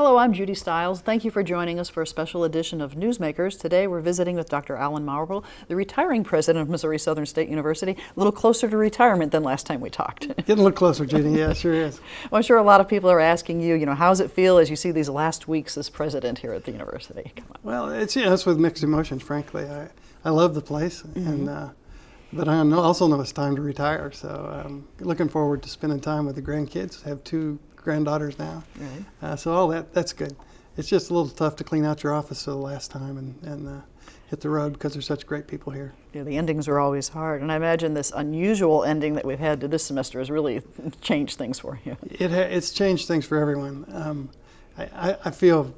Hello, I'm Judy Stiles. Thank you for joining us for a special edition of Newsmakers. Today we're visiting with Dr. Alan Marble, the retiring president of Missouri Southern State University. A little closer to retirement than last time we talked. Getting a little closer, Judy. Yeah, sure is. Well, I'm sure a lot of people are asking you, how does it feel as you see these last weeks as president here at the university? Come on. Well, it's with mixed emotions, frankly. I love the place, but I also know it's time to retire. So looking forward to spending time with the grandkids. I have two granddaughters now. Right. So all that's good. It's just a little tough to clean out your office for the last time and hit the road because there's such great people here. Yeah, the endings are always hard, and I imagine this unusual ending that we've had to this semester has really changed things for you. It's changed things for everyone. I feel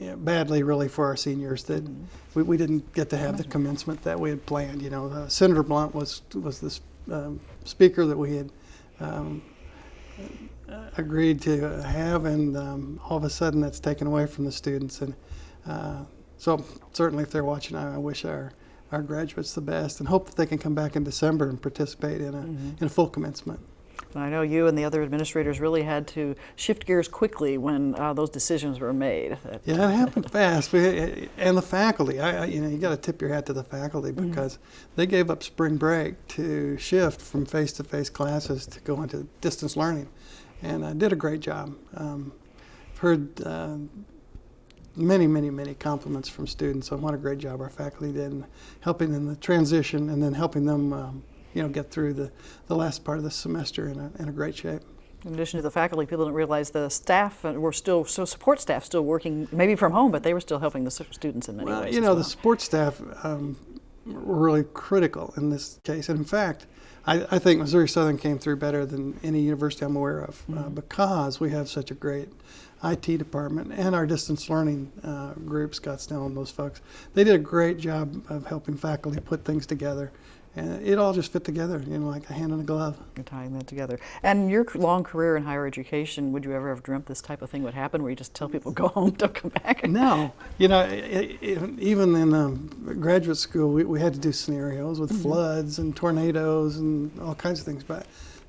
badly really for our seniors that we didn't get to have the commencement that we had planned. Senator Blunt was this speaker that we had agreed to have, and all of a sudden that's taken away from the students. And so certainly if they're watching, I wish our graduates the best and hope that they can come back in December and participate in a full commencement. I know you and the other administrators really had to shift gears quickly when those decisions were made. Yeah, it happened fast. And the faculty, you got to tip your hat to the faculty because they gave up spring break to shift from face-to-face classes to go into distance learning, and did a great job. I've heard many compliments from students on what a great job our faculty did in helping in the transition and then helping them get through the last part of the semester in a great shape. In addition to the faculty, people didn't realize the staff were still, support staff still working, maybe from home, but they were still helping the students in many ways. The support staff were really critical in this case. And in fact, I think Missouri Southern came through better than any university I'm aware of because we have such a great IT department and our distance learning group, Scott Snell and those folks. They did a great job of helping faculty put things together. And it all just fit together, like a hand in a glove. You're tying that together. And your long career in higher education, would you ever have dreamt this type of thing would happen, where you just tell people, go home, don't come back? No. Even in graduate school, we had to do scenarios with floods and tornadoes and all kinds of things. But,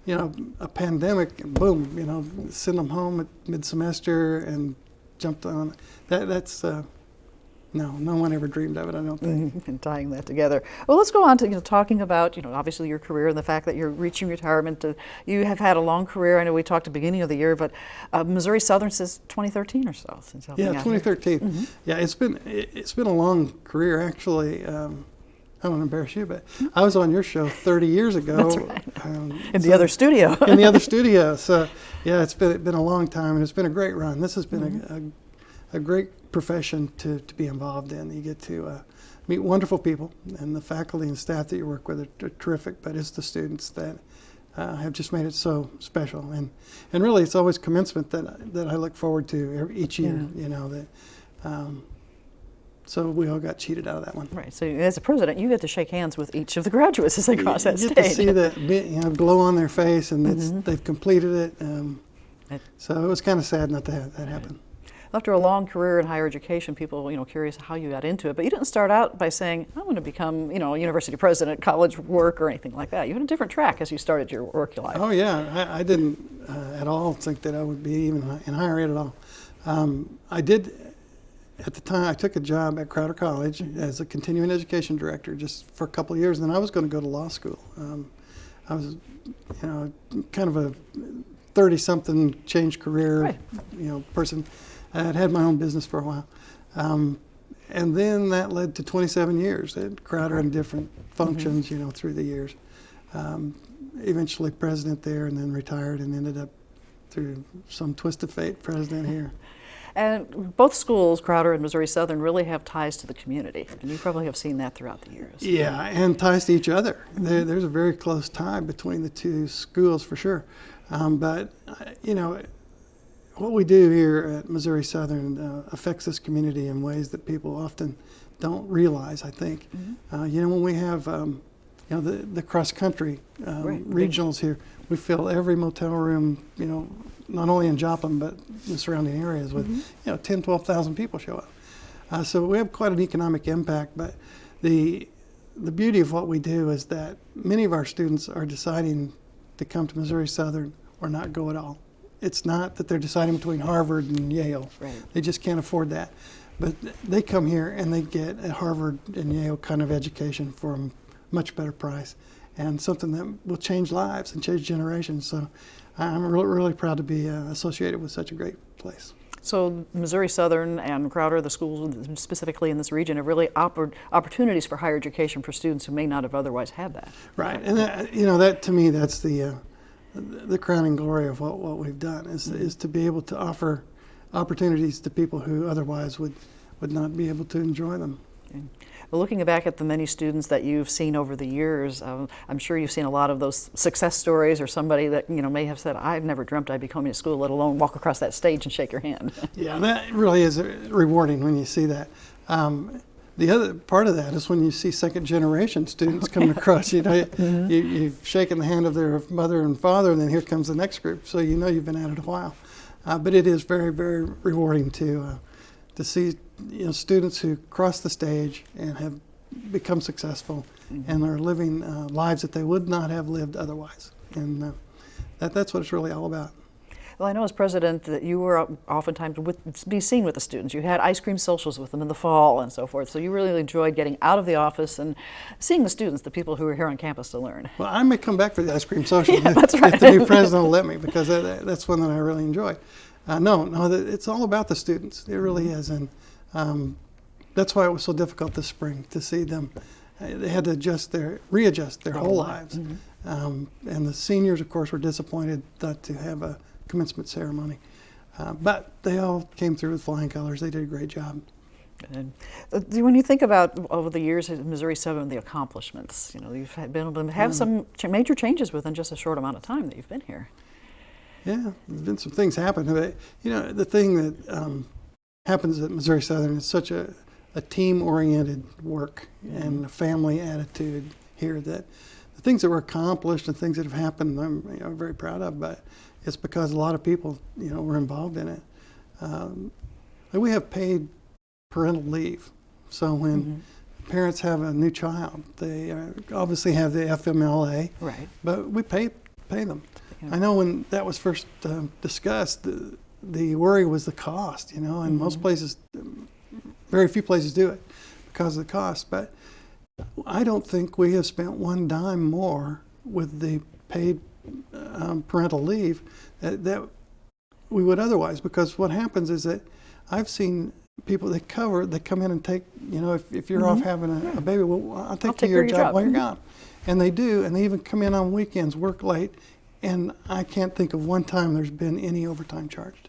a pandemic, boom, send them home at mid-semester and jumped on. That's... No one ever dreamed of it, I don't think. And tying that together. Well, let's go on to talking about, obviously your career and the fact that you're reaching retirement. You have had a long career. I know we talked at the beginning of the year, but Missouri Southern since 2013 or so. Since 2013. Yeah, it's been a long career, actually. I don't want to embarrass you, but I was on your show 30 years ago. That's right. In the other studio. In the other studio. So, yeah, it's been a long time, and it's been a great run. This has been a great profession to be involved in. You get to meet wonderful people, and the faculty and staff that you work with are terrific, but it's the students that have just made it so special. And really, it's always commencement that I look forward to each year, so we all got cheated out of that one. Right, so as a president, you get to shake hands with each of the graduates as they cross that stage. You get to see that glow on their face, and they've completed it. So it was kind of sad not to have that happen. After a long career in higher education, people, curious how you got into it. But you didn't start out by saying, I want to become, a university president, college work, or anything like that. You had a different track as you started your work life. Oh, yeah. I didn't at all think that I would be even in higher ed at all. I did, at the time, I took a job at Crowder College as a continuing education director just for a couple of years, and then I was going to go to law school. I was, kind of a 30-something change career, person. I had my own business for a while. And then that led to 27 years at Crowder in different functions, through the years. Eventually president there, and then retired and ended up, through some twist of fate, president here. And both schools, Crowder and Missouri Southern, really have ties to the community. And you probably have seen that throughout the years. Yeah, and ties to each other. There's a very close tie between the two schools, for sure. But, what we do here at Missouri Southern affects this community in ways that people often don't realize, I think. When we have the cross-country regionals here, we fill every motel room, not only in Joplin, but the surrounding areas with, 10, 12,000 people show up. So we have quite an economic impact, but the beauty of what we do is that many of our students are deciding to come to Missouri Southern or not go at all. it's not that they're deciding between Harvard and Yale. Right. They just can't afford that. But they come here and they get a Harvard and Yale kind of education for a much better price, and something that will change lives and change generations. So I'm really, really proud to be associated with such a great place. So Missouri Southern and Crowder, the schools specifically in this region, have really opportunities for higher education for students who may not have otherwise had that. Right, and that to me, that's the crowning glory of what we've done is to be able to offer opportunities to people who otherwise would not be able to enjoy them. Okay. Well, looking back at the many students that you've seen over the years, I'm sure you've seen a lot of those success stories, or somebody that may have said, "I've never dreamt I'd be coming to school, let alone walk across that stage and shake your hand." Yeah, that really is rewarding when you see that. The other part of that is when you see second generation students coming across. You've shaken the hand of their mother and father, and then here comes the next group. So you've been at it a while. But it is very, very rewarding to see students who cross the stage and have become successful and are living lives that they would not have lived otherwise. And that's what it's really all about. Well, I know as president that you were oftentimes be seen with the students. You had ice cream socials with them in the fall and so forth. So you really enjoyed getting out of the office and seeing the students, the people who are here on campus to learn. Well, I may come back for the ice cream social That's right. if the new president will let me, because that's one that I really enjoy. It's all about the students. It really is. And that's why it was so difficult this spring to see them. They had to readjust their whole lives. And the seniors, of course, were disappointed not to have a commencement ceremony. But they all came through with flying colors. They did a great job. And when you think about over the years at Missouri Southern, the accomplishments, you've been able to have some major changes within just a short amount of time that you've been here. Yeah, there's been some things happen. But, the thing that happens at Missouri Southern is such a team-oriented work and a family attitude here, that the things that were accomplished and things that have happened, I'm very proud of. But it's because a lot of people, were involved in it. We have paid parental leave, so when parents have a new child, they obviously have the FMLA, right? But we pay them. Yeah. I know when that was first discussed, the worry was the cost, and most places, very few places do it because of the cost. But I don't think we have spent one dime more with the paid parental leave that we would otherwise, because what happens is that I've seen people that come in and take, if you're off having a baby, well, I'll take your job while you're gone. And they do, and they even come in on weekends, work late, and I can't think of one time there's been any overtime charged.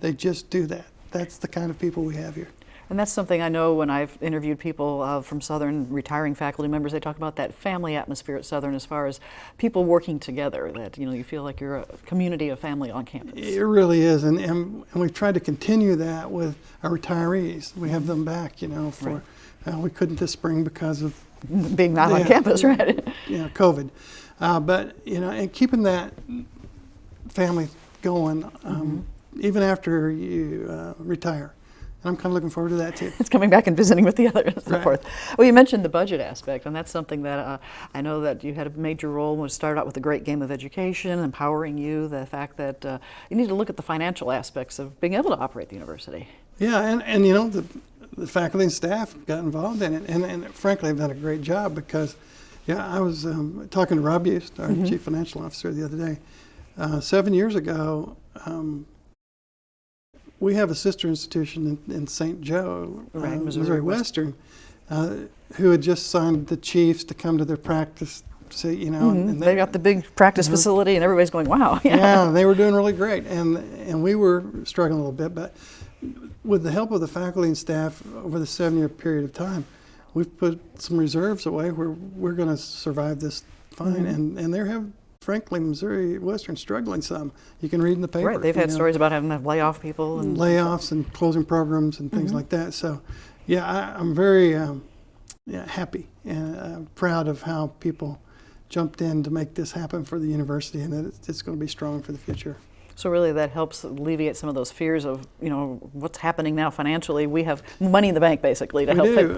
They just do that. That's the kind of people we have here. And that's something I know when I've interviewed people from Southern, retiring faculty members, they talk about that family atmosphere at Southern as far as people working together, that you feel like you're a community of family on campus. It really is, and we've tried to continue that with our retirees. We have them back, for we couldn't this spring because of being not on campus, right? COVID. But and keeping that family going even after you retire. And I'm kind of looking forward to that too. It's coming back and visiting with the others and so right. forth. Well, you mentioned the budget aspect, and that's something that I know that you had a major role when it started out with the great game of education, empowering you, the fact that you need to look at the financial aspects of being able to operate the university. Yeah, and the faculty and staff got involved in it, and frankly, have done a great job, because I was talking to Rob Bust, our chief financial officer, the other day. 7 years ago, we have a sister institution in St. Joe, Missouri Western, who had just signed the chiefs to come to their practice. So, and they got the big practice facility, and everybody's going, wow. Yeah, they were doing really great, and we were struggling a little bit, but with the help of the faculty and staff over the 7-year period of time, we've put some reserves away where we're going to survive this fine, and there have. Frankly, Missouri Western struggling some. You can read in the paper. Right, they've had stories about having to lay off people. And layoffs and closing programs and things like that. So, I'm very happy and proud of how people jumped in to make this happen for the university, and that it's going to be strong for the future. So really that helps alleviate some of those fears of, what's happening now financially. We have money in the bank, basically, to help. We do.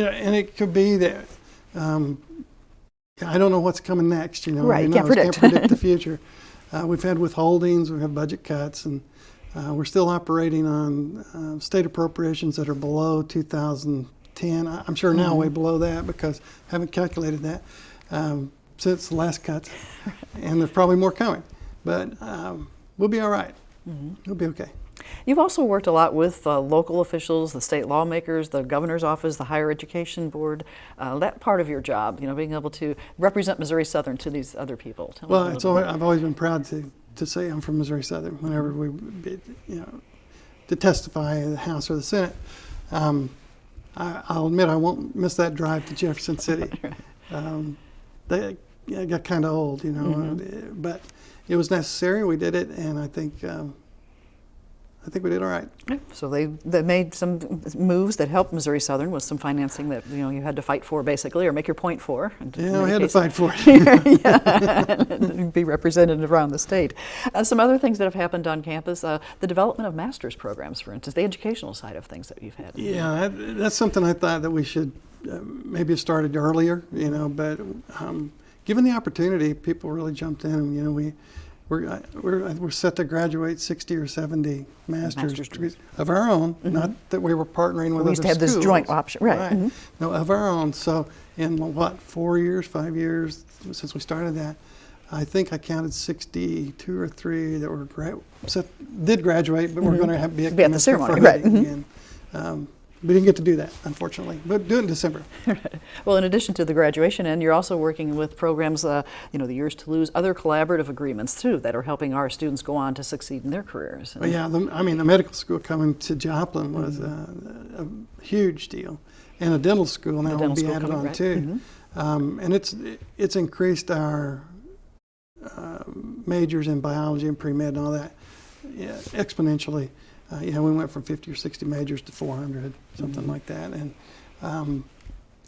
And it could be that I don't know what's coming next, Right, you can't predict. Can't predict the future. We've had withholdings, we've had budget cuts, and we're still operating on state appropriations that are below 2010. I'm sure now way below that because I haven't calculated that since the last cuts, and there's probably more coming. But we'll be all right. We'll be okay. You've also worked a lot with local officials, the state lawmakers, the governor's office, the higher education board. That part of your job, being able to represent Missouri Southern to these other people. Well, I've always been proud to say I'm from Missouri Southern whenever we, to testify in the House or the Senate. I'll admit I won't miss that drive to Jefferson City. It got kind of old, but it was necessary. We did it, and I think we did all right. So they made some moves that helped Missouri Southern with some financing that you had to fight for, basically, or make your point for. Yeah, we had to fight for it. and be represented around the state. Some other things that have happened on campus, the development of master's programs, for instance, the educational side of things that you've had. Yeah, that's something I thought that we should maybe have started earlier, but given the opportunity, people really jumped in. We're set to graduate 60 or 70 master's degrees of our own, not that we were partnering with other schools. We used to have this joint option, right. No, of our own. So in 5 years since we started that, I think I counted 62 or 3 that were did graduate, but we're going to be at the ceremony, right. And, we didn't get to do that, unfortunately, but do it in December. Well, in addition to the graduation end, you're also working with programs, the Years to Lose, other collaborative agreements, too, that are helping our students go on to succeed in their careers. Well, yeah, the medical school coming to Joplin was a huge deal. And a dental school now will be added on, too. And it's increased our majors in biology and pre-med and all that exponentially. We went from 50 or 60 majors to 400, something like that. And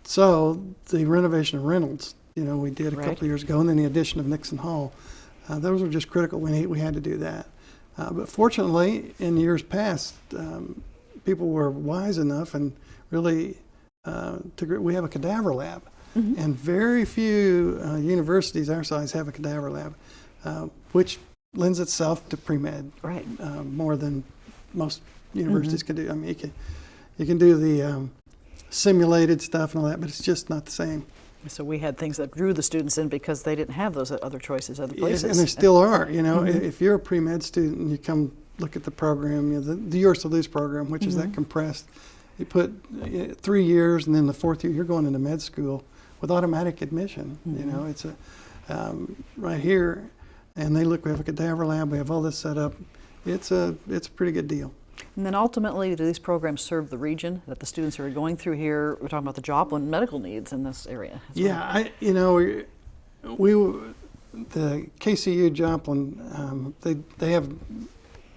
so the renovation of Reynolds, we did a couple of years ago, and then the addition of Nixon Hall. Those were just critical. We had to do that. But fortunately, in years past, people were wise enough and really, we have a cadaver lab. And very few universities our size have a cadaver lab, which lends itself to pre-med more than most universities can do. I mean, you can do the simulated stuff and all that, but it's just not the same. So we had things that drew the students in because they didn't have those other choices, other places. And there still are. If you're a pre-med student and you come look at the program, the Years to Lose program, which is that compressed, you put 3 years, and then the 4th year you're going into med school with automatic admission. It's right here, and we have a cadaver lab, we have all this set up. It's a pretty good deal. And then ultimately, do these programs serve the region that the students are going through here? We're talking about the Joplin medical needs in this area. Yeah, the KCU Joplin, they have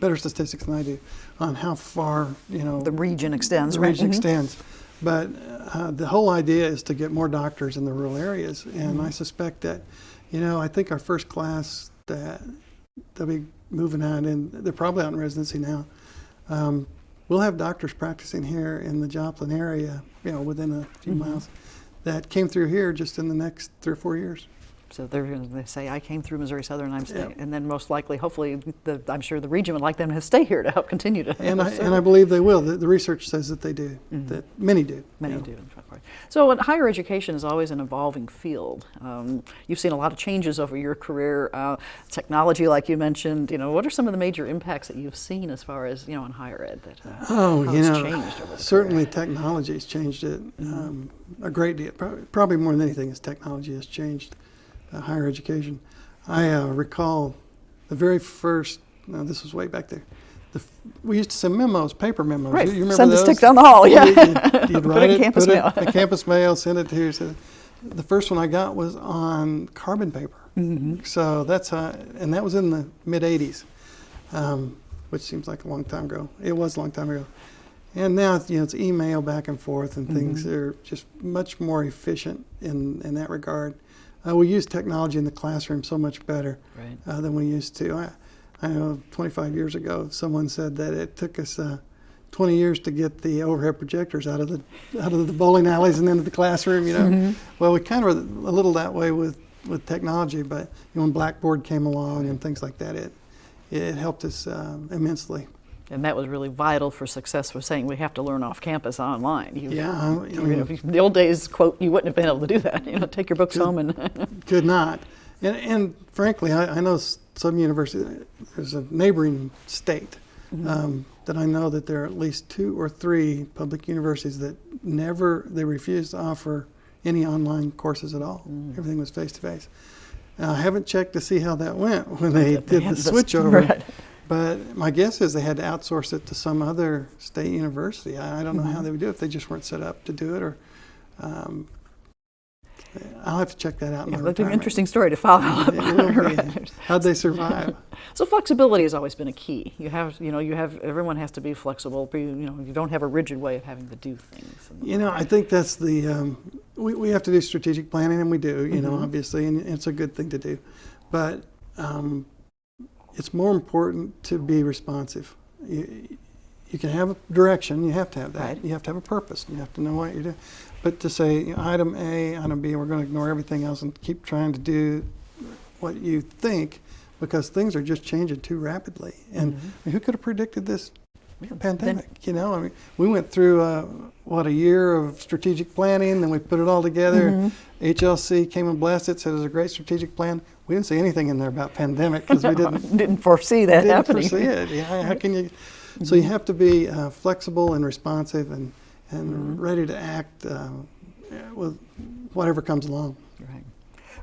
better statistics than I do on how far the region extends. The region extends, but the whole idea is to get more doctors in the rural areas, and I suspect that, I think our first class that they'll be moving out, and they're probably out in residency now. We'll have doctors practicing here in the Joplin area, within a few miles, that came through here just in the next 3 or 4 years. So they say, I came through Missouri Southern, I'm staying. And then most likely, hopefully, I'm sure the region would like them to stay here to help continue to. And I believe they will. The research says that they do, that many do. Many do. So higher education is always an evolving field. You've seen a lot of changes over your career. Technology, like you mentioned, what are some of the major impacts that you've seen as far as, in higher ed that how it's changed over the certainly technology has changed it a great deal. Probably more than anything, technology has changed higher education. I recall the very first, this was way back there, we used to send memos, paper memos. Right, you remember send those? the stick down the hall, yeah. You'd write it, campus mail. The campus mail, send it to here. So the first one I got was on carbon paper. So that's and that was in the mid-'80s, which seems like a long time ago. It was a long time ago. And now it's email back and forth, and things are just much more efficient in that regard. We use technology in the classroom so much better than we used to. I know 25 years ago, someone said that it took us 20 years to get the overhead projectors out of the bowling alleys and into the classroom. Well, we kind of are a little that way with with technology, but when Blackboard came along and things like that, it helped us immensely. And that was really vital for success for saying we have to learn off campus online. In the old days, quote, you wouldn't have been able to do that. Take your books home and. Could not. And frankly, I know some universities, there's a neighboring state that I know that there are at least 2 or 3 public universities that they refused to offer any online courses at all. Everything was face-to-face. I haven't checked to see how that went when they did the switch over. Right. But my guess is they had to outsource it to some other state university. I don't know how they would do it if they just weren't set up to do it, or I'll have to check that out. That's an interesting story to follow. How'd they survive? So flexibility has always been a key. Everyone has to be flexible. You don't have a rigid way of having to do things. I think that's the we have to do strategic planning, and we do. Obviously, and it's a good thing to do, but it's more important to be responsive. You can have a direction. You have to have that. Right. You have to have a purpose. You have to know what you're doing. But to say item A, item B, we're going to ignore everything else and keep trying to do what you think, because things are just changing too rapidly. And who could have predicted this pandemic? We went through a year of strategic planning, then we put it all together. HLC came and blessed it, said it was a great strategic plan. We didn't say anything in there about pandemic because we didn't foresee that happening. Didn't foresee it. Yeah, how can you? So you have to be flexible and responsive and ready to act with whatever comes along. Right.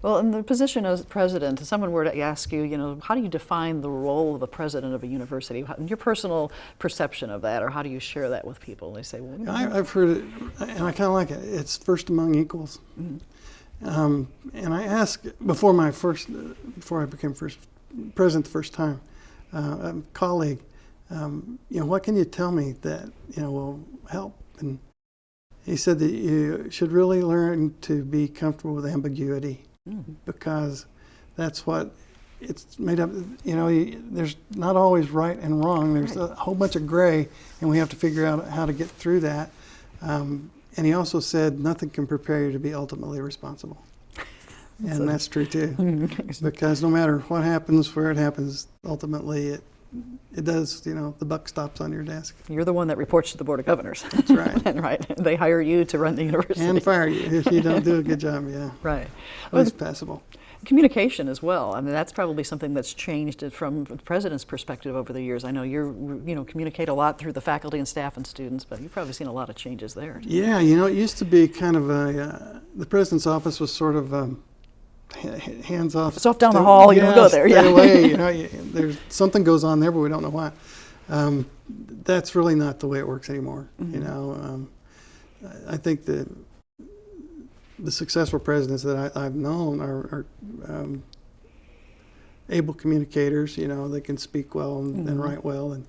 Well, in the position as president, if someone were to ask you, how do you define the role of the president of a university? Your personal perception of that, or how do you share that with people? They say, well, I've heard it, and I kind of like it. It's first among equals. And I asked before I became president the first time, a colleague, what can you tell me that will help? And he said that you should really learn to be comfortable with ambiguity, because that's what it's made up. There's not always right and wrong. There's a whole bunch of gray, and we have to figure out how to get through that. And he also said nothing can prepare you to be ultimately responsible. And that's true too, because no matter what happens, where it happens, ultimately it does, the buck stops on your desk. You're the one that reports to the Board of Governors. That's right. Right. They hire you to run the university. And fire you if you don't do a good job, yeah. Right. At least passable. Communication as well. I mean, that's probably something that's changed from the president's perspective over the years. I know you communicate a lot through the faculty and staff and students, but you've probably seen a lot of changes there. Yeah, it used to be kind of the president's office was sort of hands off. It's off down the hall. You don't go there. Stay away. There's something goes on there, but we don't know why. That's really not the way it works anymore. I think that the successful presidents that I've known are able communicators. They can speak well and write well, and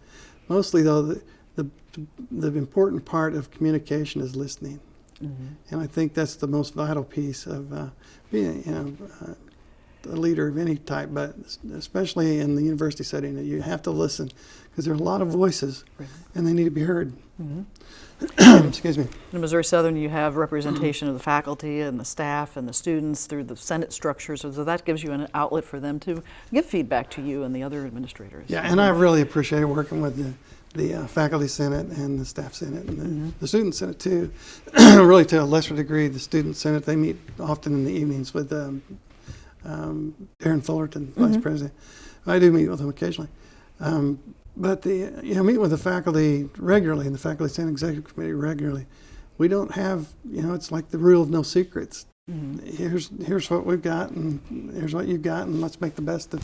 mostly though the important part of communication is listening. And I think that's the most vital piece of being a leader of any type, but especially in the university setting, that you have to listen, because there are a lot of voices, and they need to be heard. Excuse me. In Missouri Southern, you have representation of the faculty and the staff and the students through the Senate structure, so that gives you an outlet for them to give feedback to you and the other administrators. Yeah, and I really appreciated working with the faculty senate and the staff senate and the student senate too. Really, to a lesser degree, the student senate, they meet often in the evenings with Darren Fullerton, vice president. I do meet with him occasionally. But meet with the faculty regularly, and the faculty senate executive committee regularly. We don't have, it's like the rule of no secrets. Here's what we've got, and here's what you've got, and let's make the best of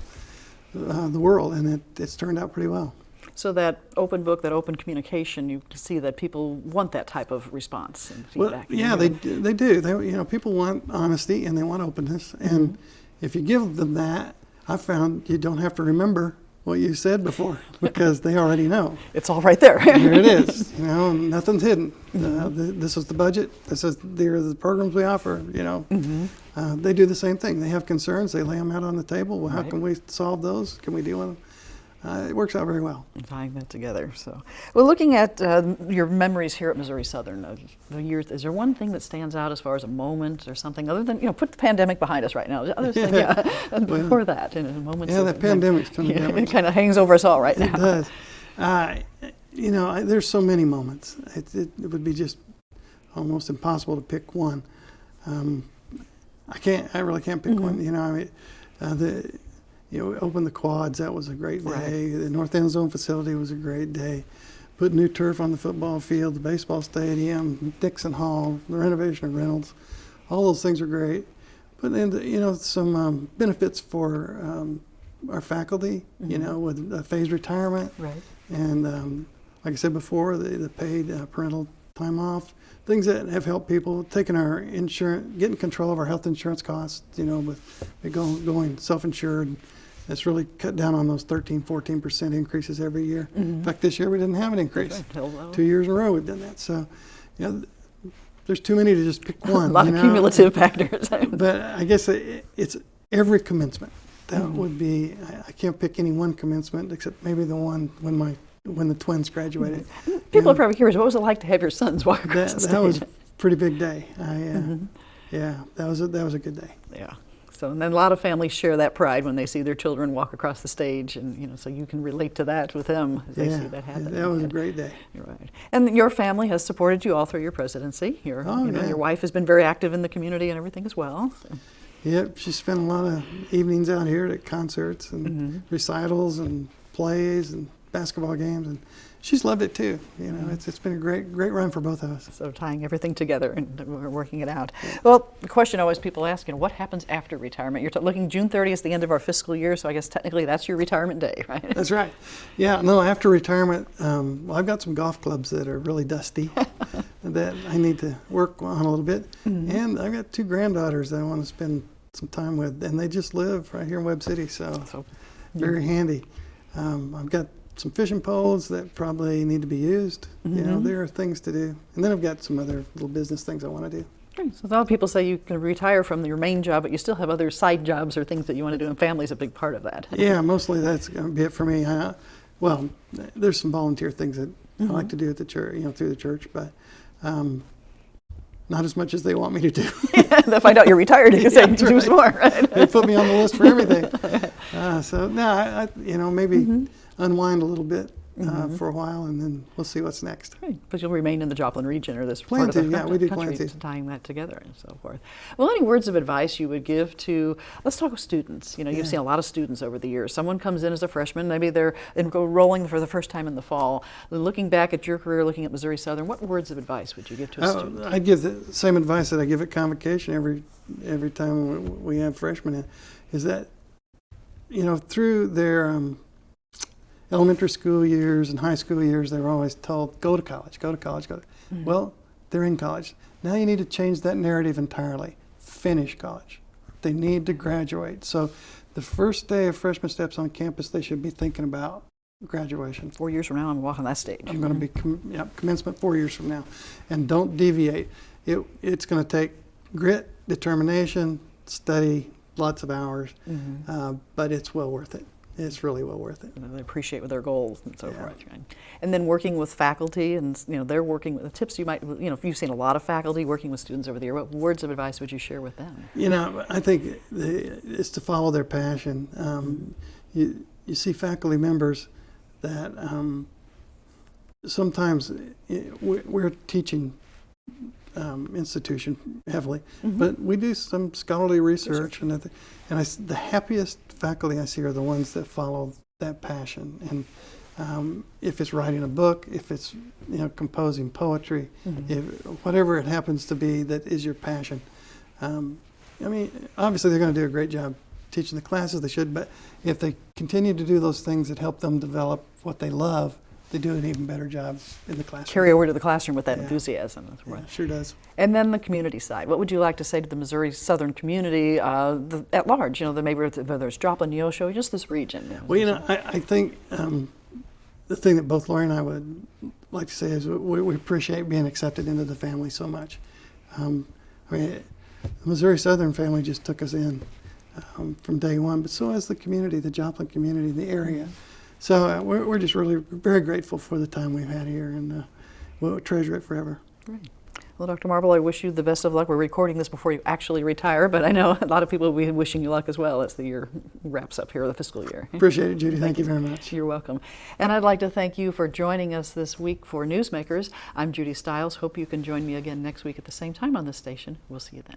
the world. And it's turned out pretty well. So that open book, that open communication, you see that people want that type of response and feedback. Well, yeah, they do. People want honesty and they want openness, and if you give them that, I found you don't have to remember what you said before, because they already know. It's all right there. Here it is. Nothing's hidden. This is the budget. These are the programs we offer. They do the same thing. They have concerns. They lay them out on the table. Well, how can we solve those? Can we deal with them? it works out very well. And tying that together. So, well, looking at your memories here at Missouri Southern, the years, is there one thing that stands out as far as a moment or something other than, put the pandemic behind us right now? Other thing, before that, moments. Yeah, that pandemic's coming down. It kind of hangs over us all right now. It does. There's so many moments. It would be just almost impossible to pick one. I really can't pick one. We opened the quads. That was a great day. Right. The North End Zone facility was a great day. Put new turf on the football field, the baseball stadium, Dixon Hall, the renovation of Reynolds. All those things were great. But then, some benefits for our faculty, with phased retirement. Right. And like I said before, the paid parental time off, things that have helped people, taking our insurance, getting control of our health insurance costs, with it going self-insured. It's really cut down on those 13-14% increases every year. Mm-hmm. In fact, this year we didn't have an increase. Right. 2 years in a row we've done that. So, there's too many to just pick one. A lot of cumulative factors. But I guess it's every commencement. That would be, I can't pick any one commencement except maybe the one when the twins graduated. People are probably curious, what was it like to have your sons walk across the stage? That was a pretty big day. Yeah, that was a good day. Yeah. So, and then a lot of families share that pride when they see their children walk across the stage, and so you can relate to that with them as they see that happen. That was a great day. You're right. And your family has supported you all through your presidency. Your wife has been very active in the community and everything as well. So. Yep, she spent a lot of evenings out here at concerts and recitals and plays and basketball games, and she's loved it too. It's been a great run for both of us. So tying everything together and we're working it out. Well, the question always people ask, what happens after retirement? You're looking June 30th is the end of our fiscal year, so I guess technically that's your retirement day, right? That's right. Yeah, no, after retirement, I've got some golf clubs that are really dusty that I need to work on a little bit, and I've got 2 granddaughters that I want to spend some time with, and they just live right here in Webb City, so very handy. I've got some fishing poles that probably need to be used. There are things to do. And then I've got some other little business things I want to do. Right. So a lot of people say you can retire from your main job, but you still have other side jobs or things that you want to do, and family's a big part of that. Yeah, mostly that's going to be it for me. Well, there's some volunteer things that I like to do at the church, through the church, but not as much as they want me to do. They'll find out you're retired, you can say do some more. Right? They put me on the list for everything. So now, maybe unwind a little bit for a while, and then we'll see what's next. Right. But you'll remain in the Joplin region or this plan part of the we do country, plan to. tying that together and so forth. Well, any words of advice you would give to, let's talk with students. You've seen a lot of students over the years. Someone comes in as a freshman, maybe they're enrolling for the first time in the fall. Looking back at your career, looking at Missouri Southern, what words of advice would you give to a student? I'd give the same advice that I give at convocation every time we have freshmen in, is that, through their elementary school years and high school years, they were always told, go to college, go to college, go to. Well, they're in college. Now you need to change that narrative entirely. Finish college. They need to graduate. So the first day a freshman steps on campus, they should be thinking about graduation. 4 years from now, I'm walking that stage. I'm going to be commencement 4 years from now. And don't deviate. It's going to take grit, determination, study, lots of hours, but it's well worth it. It's really well worth it. They appreciate their goals and so forth. Right? And then working with faculty, and they're working with the tips you might, if you've seen a lot of faculty working with students over the year, what words of advice would you share with them? I think it's to follow their passion. You see faculty members that sometimes we're teaching institution heavily, but we do some scholarly research. And the happiest faculty I see are the ones that follow that passion. And if it's writing a book, if it's composing poetry, if whatever it happens to be that is your passion. Obviously they're going to do a great job teaching the classes, they should, but if they continue to do those things that help them develop what they love, they do an even better job in the classroom. Carry over to the classroom with that enthusiasm. Yeah, sure does. And then the community side. What would you like to say to the Missouri Southern community at large? Maybe whether it's Joplin, Neosho, just this region. Well, I think the thing that both Lori and I would like to say is we appreciate being accepted into the family so much. The Missouri Southern family just took us in from day one, but so has the community, the Joplin community, the area. So we're just really very grateful for the time we've had here, and we'll treasure it forever. Great. Well, Dr. Marble, I wish you the best of luck. We're recording this before you actually retire, but I know a lot of people will be wishing you luck as well as the year wraps up here, the fiscal year. Appreciate it, Judy. Thank you very much. You're welcome. And I'd like to thank you for joining us this week for Newsmakers. I'm Judy Stiles. Hope you can join me again next week at the same time on this station. We'll see you then.